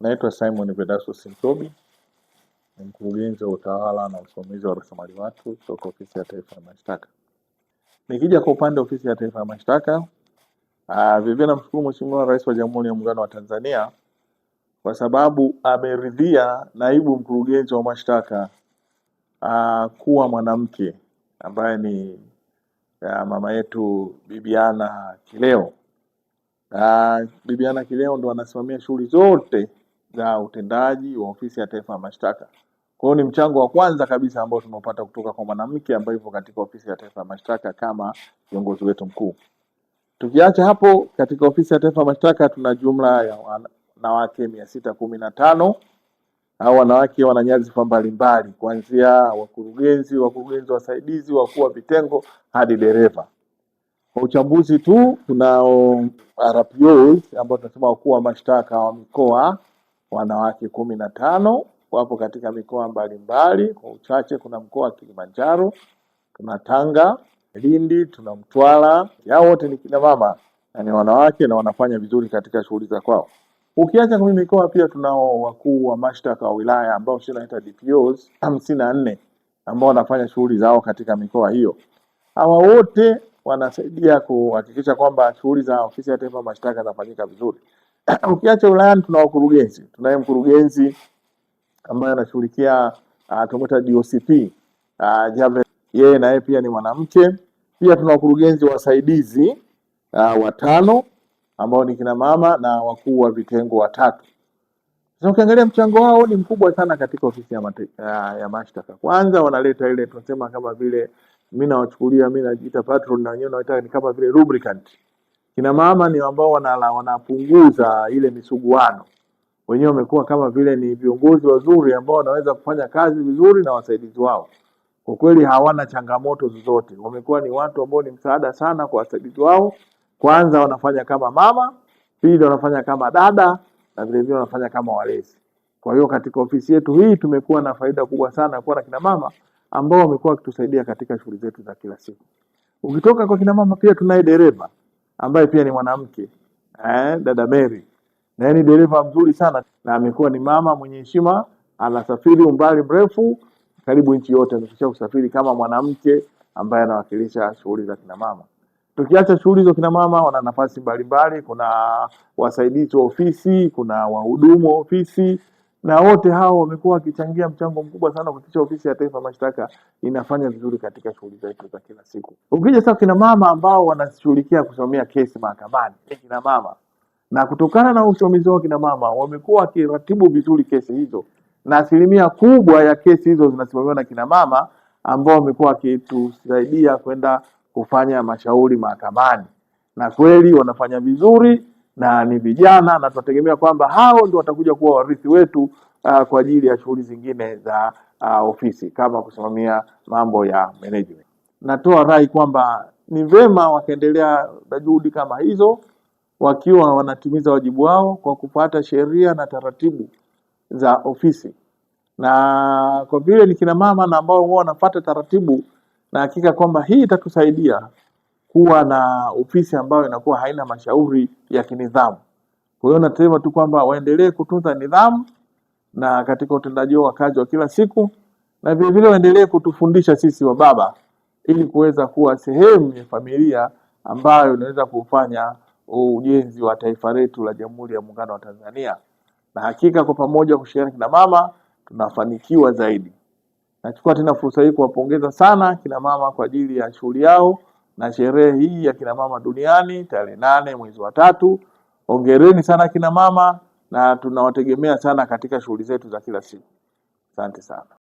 Naitwa Simon Vedasus Ntobi, ni mkurugenzi wa utawala na usimamizi wa rasilimali watu kutoka Ofisi ya Taifa ya Mashtaka. Nikija kwa upande wa Ofisi ya Taifa ya Mashtaka, vivyo namshukuru Mheshimiwa Rais wa Jamhuri ya Muungano wa Tanzania kwa sababu ameridhia naibu mkurugenzi wa mashtaka kuwa mwanamke ambaye ni mama yetu Bibiana Kileo. Bibiana Kileo ndo anasimamia shughuli zote za utendaji wa Ofisi ya Taifa ya Mashtaka. Kwa hiyo ni mchango wa kwanza kabisa ambao tumepata kutoka kwa mwanamke ambaye yupo katika Ofisi ya Taifa ya Mashtaka kama kiongozi wetu mkuu. Tukiacha hapo, katika Ofisi ya Taifa ya Mashtaka tuna jumla ya wanawake 615. Hao wanawake wana nyadhifa mbalimbali kuanzia wakurugenzi wasaidizi, wakuu wa vitengo hadi dereva. Kwa uchambuzi tu, tunao RPOs ambao tunasema wakuu wa mashtaka wa mikoa, wanawake 15 wapo katika mikoa mbalimbali. Kwa uchache kuna mkoa wa Kilimanjaro, tuna Tanga, Lindi, tuna Mtwara. Hao wote ni kina mama na ni wanawake na wanafanya vizuri katika shughuli za kwao. Ukiacha kwa mikoa pia tunao wakuu wa mashtaka wa wilaya ambao tunaita DPOs 54 ambao wanafanya shughuli zao katika mikoa hiyo. Hawa wote wanasaidia kuhakikisha kwamba shughuli za Ofisi ya Taifa ya Mashtaka zinafanyika vizuri. Ukiacha wilayani tuna wakurugenzi. Tunaye mkurugenzi ambaye anashughulikia tunaita DOCP Jave, yeye naye pia ni mwanamke. Pia tuna wakurugenzi wasaidizi 5 ambao ni kina mama na wakuu wa vitengo 3. Sasa ukiangalia mchango wao ni mkubwa sana katika Ofisi ya Mashtaka. Kwanza wanaleta ile tunasema kama vile mimi najiita patron na wenyewe naita ni kama vile lubricant. Kina mama ni ambao wanapunguza ile misuguano. Wenyewe wamekuwa kama vile ni viongozi wazuri ambao wanaweza kufanya kazi vizuri na wasaidizi wao. Kwa kweli hawana changamoto zozote. Wamekuwa ni watu ambao ni msaada sana kwa wasaidizi wao. Kwanza wanafanya kama mama, pili wanafanya kama dada na vile vile wanafanya kama walezi. Kwa hiyo katika ofisi yetu hii tumekuwa na faida kubwa sana kuwa na kina mama ambao wamekuwa wakitusaidia katika shughuli zetu za kila siku. Ukitoka kwa kina mama pia tunaye dereva ambaye pia ni mwanamke, dada Mary. Na ni dereva mzuri sana na amekuwa ni mama mwenye heshima, anasafiri umbali mrefu karibu nchi yote, amekwisha kusafiri kama mwanamke ambaye anawakilisha shughuli za kina mama. Tukiacha shughuli za kina mama, wana nafasi mbalimbali, kuna wasaidizi wa ofisi, kuna wahudumu wa ofisi, na wote hao wamekuwa wakichangia mchango mkubwa sana kuhakikisha Ofisi ya Taifa ya Mashtaka inafanya vizuri katika shughuli zetu za kila siku. Ukija sasa kina mama ambao wanashughulikia kusimamia kesi mahakamani, kina mama, na kutokana na usimamizi wa kina mama wamekuwa wakiratibu vizuri kesi hizo, na asilimia kubwa ya kesi hizo zinasimamiwa na kina mama ambao wamekuwa wakitusaidia kwenda kufanya mashauri mahakamani, na kweli wanafanya vizuri na ni vijana, na tunategemea kwamba hao ndio watakuja kuwa warithi wetu kwa ajili ya shughuli zingine za ofisi kama kusimamia mambo ya management. Natoa rai kwamba ni vema wakaendelea na juhudi kama hizo wakiwa wanatimiza wajibu wao kwa kufuata sheria na taratibu za ofisi. Na kwa vile ni kina mama na ambao wao wanafuata taratibu, na hakika kwamba hii itatusaidia kuwa na ofisi ambayo inakuwa haina mashauri ya kinidhamu. Kwa hiyo nasema tu kwamba waendelee kutunza nidhamu na katika utendaji wa kazi wa kila siku, na vile vile waendelee kutufundisha sisi wa baba ili kuweza kuwa sehemu ya familia ambayo inaweza kufanya ujenzi wa taifa letu la Jamhuri ya Muungano wa Tanzania. Na hakika kwa pamoja kushirikiana kina mama tunafanikiwa zaidi. Nachukua tena fursa hii kuwapongeza sana kina mama kwa ajili ya shughuli yao na sherehe hii ya kina mama duniani tarehe 8 mwezi wa 3. Hongereni sana kina mama na tunawategemea sana katika shughuli zetu za kila siku. Asante sana.